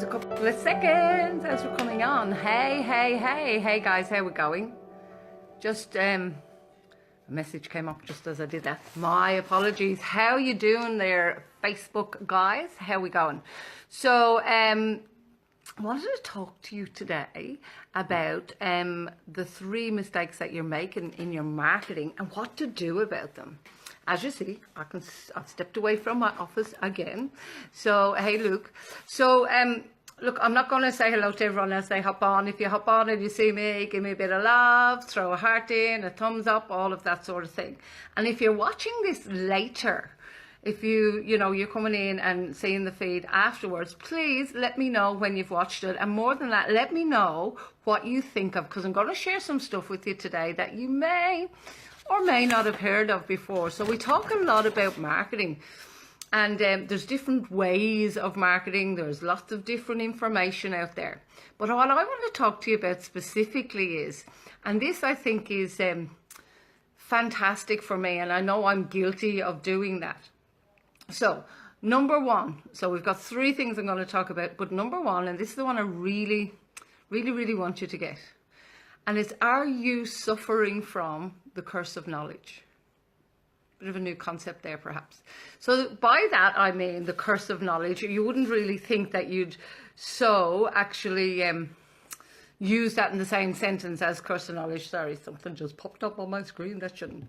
A couple of seconds as we're coming on. Hey guys, how we going? Just a message came up just as I did that. My apologies. How you doing there, Facebook guys? How we going? So I wanted to talk to you today about the 3 mistakes that you're making in your marketing and what to do about them. As you see, I've stepped away from my office again. So, hey, Luke. So, look, I'm not going to say hello to everyone as they hop on. If you hop on and you see me, give me a bit of love, throw a heart in, a thumbs up, all of that sort of thing. And if you're watching this later, if you're coming in and seeing the feed afterwards, please let me know when you've watched it. And more than that, let me know what you think of, because I'm going to share some stuff with you today that you may or may not have heard of before. So we talk a lot about marketing, and there's different ways of marketing. There's lots of different information out there. But what I want to talk to you about specifically is, and this I think is fantastic for me, and I know I'm guilty of doing that. So number one, so we've got 3 things I'm going to talk about, but number one, and this is the one I really want you to get, and it's, are you suffering from the curse of knowledge? Bit of a new concept there, perhaps. So by that, I mean the curse of knowledge. You wouldn't really think that you'd actually use that in the same sentence as curse of knowledge. Sorry, something just popped up on my screen that shouldn't.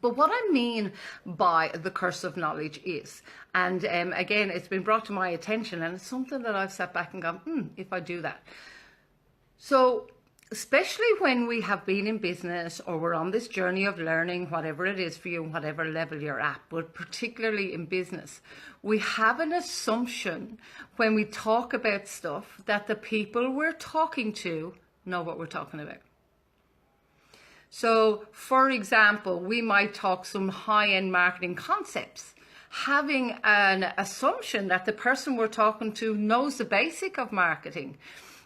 But what I mean by the curse of knowledge is, and again, it's been brought to my attention, and it's something that I've sat back and gone, if I do that. So especially when we have been in business or we're on this journey of learning, whatever it is for you, whatever level you're at, but particularly in business, we have an assumption when we talk about stuff that the people we're talking to know what we're talking about. So, for example, we might talk some high-end marketing concepts, having an assumption that the person we're talking to knows the basic of marketing.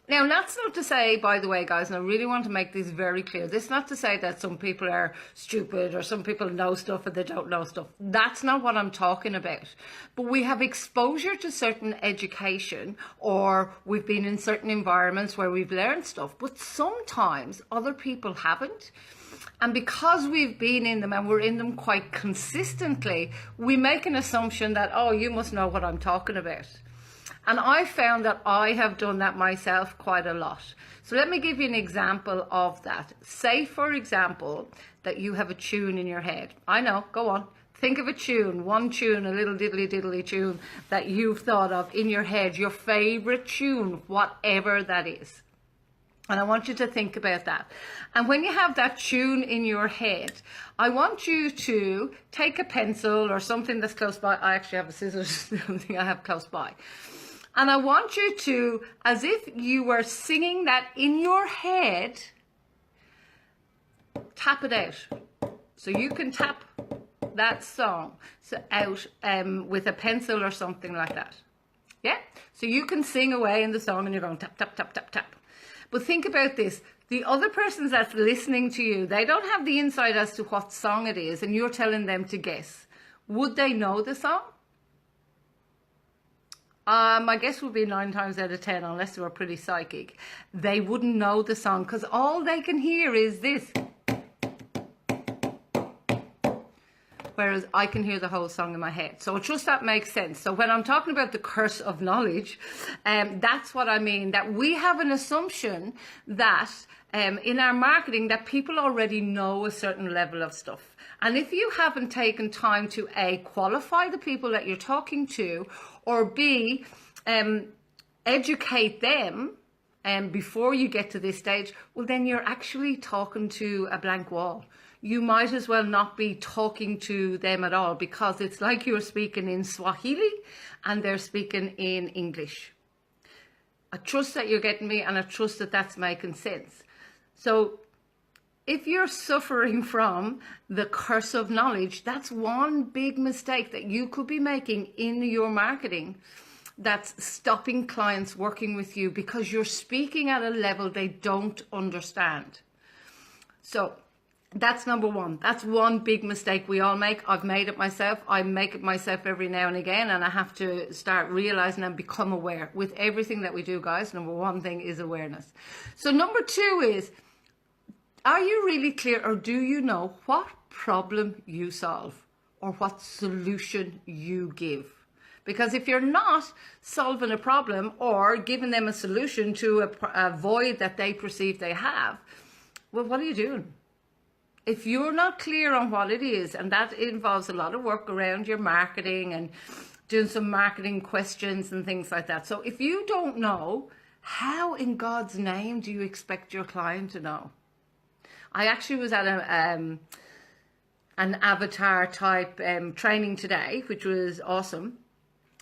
Now, that's not to say, by the way, guys, and I really want to make this very clear, this is not to say that some people are stupid or some people know stuff and they don't know stuff. That's not what I'm talking about. But we have exposure to certain education, or we've been in certain environments where we've learned stuff, but sometimes other people haven't. And because we've been in them and we're in them quite consistently, we make an assumption that, oh, you must know what I'm talking about. And I found that I have done that myself quite a lot. So let me give you an example of that. Say, for example, that you have a tune in your head. I know, go on. Think of a tune, one tune, a little diddly tune that you've thought of in your head, your favorite tune, whatever that is. And I want you to think about that. And when you have that tune in your head, I want you to take a pencil or something that's close by. I actually have a scissors, something I have close by. And I want you to, as if you were singing that in your head, tap it out. So you can tap that song out with a pencil or something like that. Yeah? So you can sing away in the song and you're going tap, tap, tap, tap, tap. But think about this. The other person that's listening to you, they don't have the insight as to what song it is, and you're telling them to guess. Would they know the song? My guess would be 9 times out of 10, unless they were pretty psychic, they wouldn't know the song, because all they can hear is this. Whereas I can hear the whole song in my head. So just that makes sense. So when I'm talking about the curse of knowledge, that's what I mean, that we have an assumption that in our marketing that people already know a certain level of stuff. And if you haven't taken time to A, qualify the people that you're talking to, or B, educate them before you get to this stage, well, then you're actually talking to a blank wall. You might as well not be talking to them at all, because it's like you're speaking in Swahili and they're speaking in English. I trust that you're getting me, and I trust that that's making sense. So if you're suffering from the curse of knowledge, that's one big mistake that you could be making in your marketing that's stopping clients working with you, because you're speaking at a level they don't understand. So That's number one. That's one big mistake we all make. I've made it myself. I make it myself every now and again, and I have to start realizing and become aware with everything that we do, guys. Number one thing is awareness. So number two is, are you really clear, or do you know what problem you solve or what solution you give? Because if you're not solving a problem or giving them a solution to a void that they perceive they have, well, what are you doing? If you're not clear on what it is, and that involves a lot of work around your marketing and doing some marketing questions and things like that. So if you don't know, how in God's name do you expect your client to know? I actually was at an avatar type training today, which was awesome.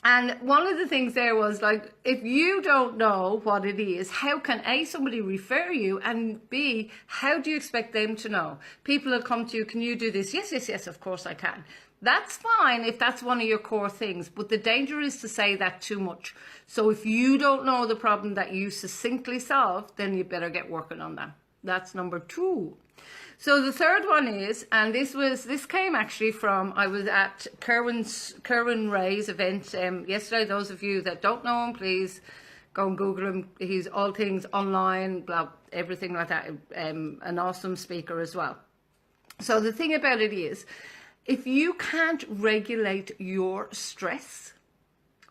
And one of the things there was like, if you don't know what it is, how can A, somebody refer you, and B, how do you expect them to know? People will come to you, can you do this? Yes, yes, yes, of course I can. That's fine if that's one of your core things, but the danger is to say that too much. So if you don't know the problem that you succinctly solve, then you better get working on that. That's number two. So the third one is, and this came actually from, I was at Kerwin Ray's event yesterday. Those of you that don't know him, please go and Google him. He's all things online, blah, everything like that. An awesome speaker as well. So the thing about it is, if you can't regulate your stress,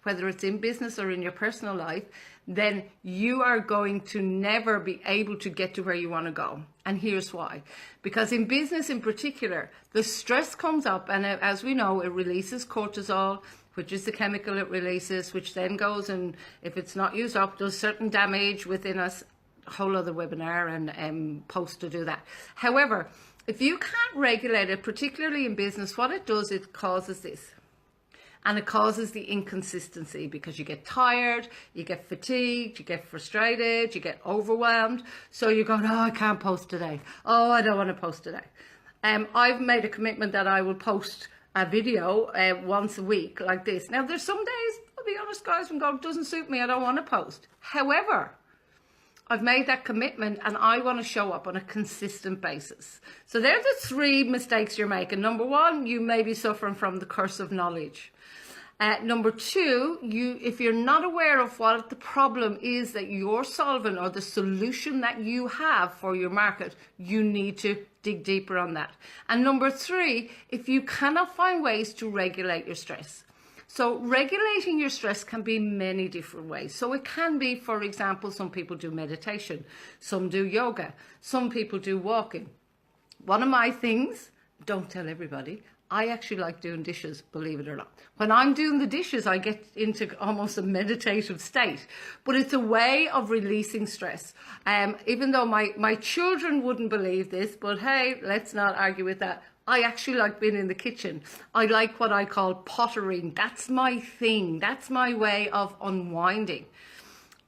whether it's in business or in your personal life, then you are going to never be able to get to where you want to go. And here's why. Because in business in particular, the stress comes up, and as we know, it releases cortisol, which is the chemical it releases, which then goes and, if it's not used up, does certain damage within us. A whole other webinar and post to do that. However, if you can't regulate it, particularly in business, what it does, it causes this. And it causes the inconsistency, because you get tired, you get fatigued, you get frustrated, you get overwhelmed. So you go, oh, I can't post today. Oh, I don't want to post today. I've made a commitment that I will post a video once a week like this. Now, there's some days, I'll be honest, guys, when God doesn't suit me, I don't want to post. However, I've made that commitment, and I want to show up on a consistent basis. So they're the three mistakes you're making. Number one, you may be suffering from the curse of knowledge. Number two, if you're not aware of what the problem is that you're solving or the solution that you have for your market, you need to dig deeper on that. And number three, if you cannot find ways to regulate your stress. So regulating your stress can be many different ways. So it can be, for example, some people do meditation, some do yoga, some people do walking. One of my things, don't tell everybody, I actually like doing dishes, believe it or not. When I'm doing the dishes, I get into almost a meditative state. But it's a way of releasing stress. Even though my children wouldn't believe this, but hey, let's not argue with that. I actually like being in the kitchen. I like what I call pottering. That's my thing. That's my way of unwinding.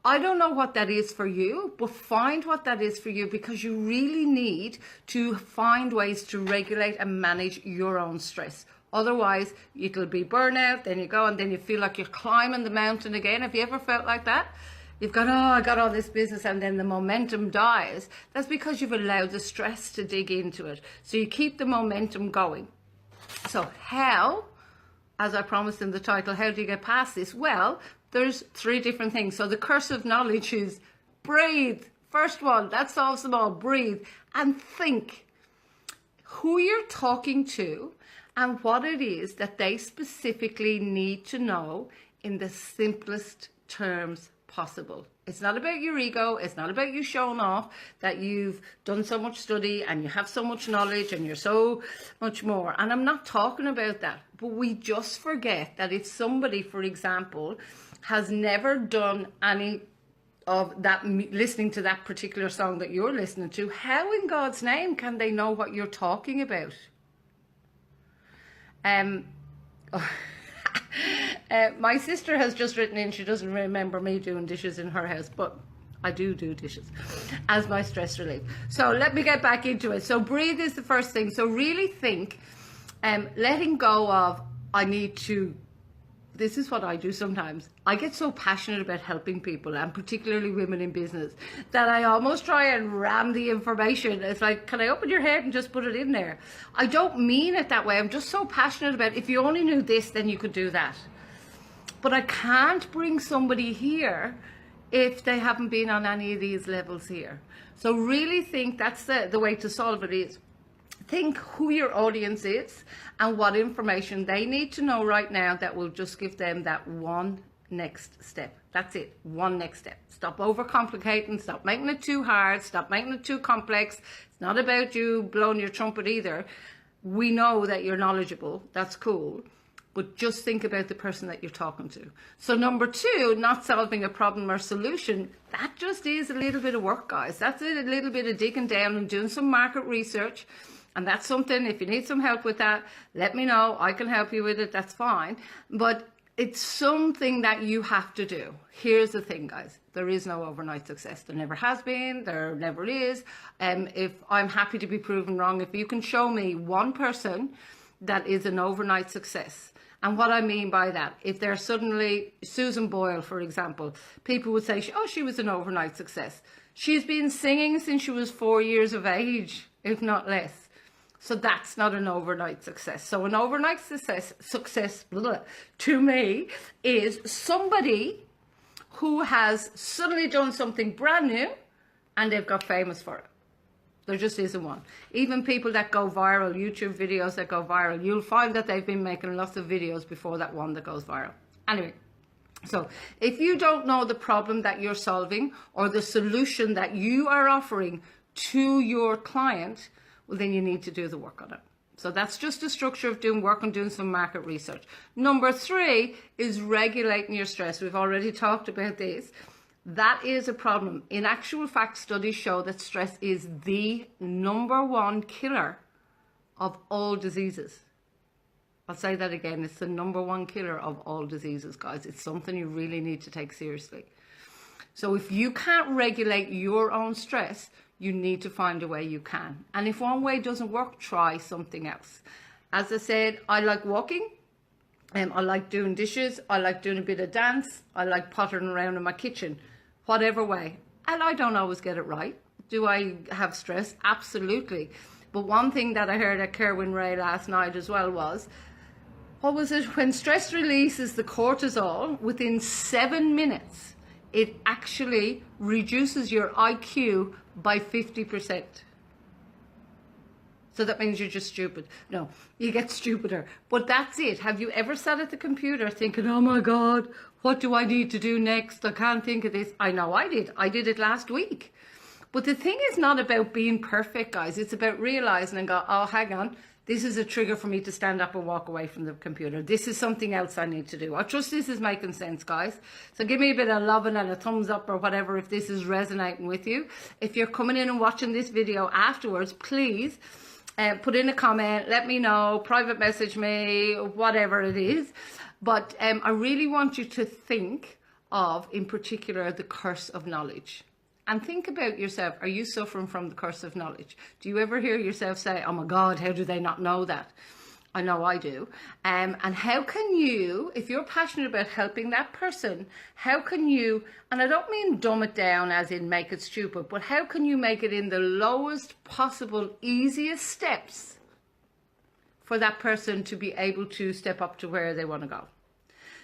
I don't know what that is for you, but find what that is for you, because you really need to find ways to regulate and manage your own stress. Otherwise, it'll be burnout, then you go and then you feel like you're climbing the mountain again. Have you ever felt like that? You've got, oh, I got all this business, and then the momentum dies. That's because you've allowed the stress to dig into it. So you keep the momentum going. So how, as I promised in the title, how do you get past this? Well, there's three different things. So the curse of knowledge is breathe. First one, that solves them all. Breathe and think who you're talking to and what it is that they specifically need to know in the simplest terms possible. It's not about your ego. It's not about you showing off that you've done so much study and you have so much knowledge and you're so much more. And I'm not talking about that. But we just forget that if somebody, for example, has never done any of that, listening to that particular song that you're listening to, how in God's name can they know what you're talking about? My sister has just written in, she doesn't remember me doing dishes in her house, but I do dishes as my stress relief. So let me get back into it. So breathe is the first thing. So really think, letting go of, I need to this is what I do sometimes. I get so passionate about helping people, and particularly women in business, that I almost try and ram the information. It's like, can I open your head and just put it in there? I don't mean it that way. I'm just so passionate about, if you only knew this, then you could do that. But I can't bring somebody here if they haven't been on any of these levels here. So really think that's the way to solve it is, think who your audience is and what information they need to know right now that will just give them that one next step. That's it, one next step. Stop overcomplicating, stop making it too hard, stop making it too complex. It's not about you blowing your trumpet either. We know that you're knowledgeable, that's cool. But just think about the person that you're talking to. So number 2, not solving a problem or solution, that just is a little bit of work, guys. That's it, a little bit of digging down and doing some market research. And that's something, if you need some help with that, let me know. I can help you with it, that's fine. But it's something that you have to do. Here's the thing, guys. There is no overnight success. There never has been, there never is. If I'm happy to be proven wrong, if you can show me one person that is an overnight success. And what I mean by that, if they're suddenly, Susan Boyle, for example, people would say, oh, she was an overnight success. She's been singing since she was 4 years of age, if not less. So that's not an overnight success. So an overnight success to me is somebody who has suddenly done something brand new and they've got famous for it. There just isn't one. Even people that go viral, YouTube videos that go viral, you'll find that they've been making lots of videos before that one that goes viral. Anyway, so if you don't know the problem that you're solving or the solution that you are offering to your client, well, then you need to do the work on it. So that's just the structure of doing work and doing some market research. Number 3 is regulating your stress. We've already talked about this. That is a problem. In actual fact, studies show that stress is the #1 killer of all diseases. I'll say that again. It's the #1 killer of all diseases, guys. It's something you really need to take seriously. So if you can't regulate your own stress, you need to find a way you can. And if one way doesn't work, try something else. As I said, I like walking. I like doing dishes. I like doing a bit of dance. I like pottering around in my kitchen, whatever way. And I don't always get it right. Do I have stress? Absolutely. But one thing that I heard at Kerwin Rae last night as well was, what was it? When stress releases the cortisol, within 7 minutes, it actually reduces your IQ by 50%. So that means you're just stupid. No, you get stupider. But that's it. Have you ever sat at the computer thinking, oh my God, what do I need to do next? I can't think of this. I know I did. I did it last week. But the thing is not about being perfect, guys. It's about realizing and go, oh, hang on. This is a trigger for me to stand up and walk away from the computer. This is something else I need to do. I trust this is making sense, guys. So give me a bit of loving and a thumbs up or whatever if this is resonating with you. If you're coming in and watching this video afterwards, please put in a comment, let me know, private message me, whatever it is. But I really want you to think of, in particular, the curse of knowledge. And think about yourself. Are you suffering from the curse of knowledge? Do you ever hear yourself say, oh my God, how do they not know that? I know I do. And how can you, if you're passionate about helping that person, how can you, and I don't mean dumb it down as in make it stupid, but how can you make it in the lowest possible, easiest steps for that person to be able to step up to where they want to go?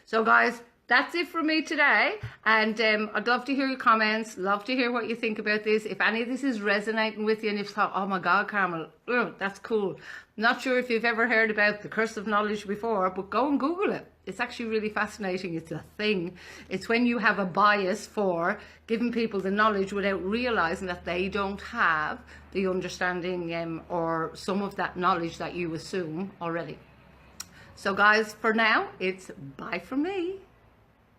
So guys, that's it from me today, and I'd love to hear your comments, love to hear what you think about this. If any of this is resonating with you and you've thought, oh my God, Carmel, that's cool. Not sure if you've ever heard about the curse of knowledge before, but go and Google it. It's actually really fascinating. It's a thing. It's when you have a bias for giving people the knowledge without realizing that they don't have the understanding or some of that knowledge that you assume already. So guys, for now, it's bye from me.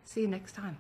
See you next time.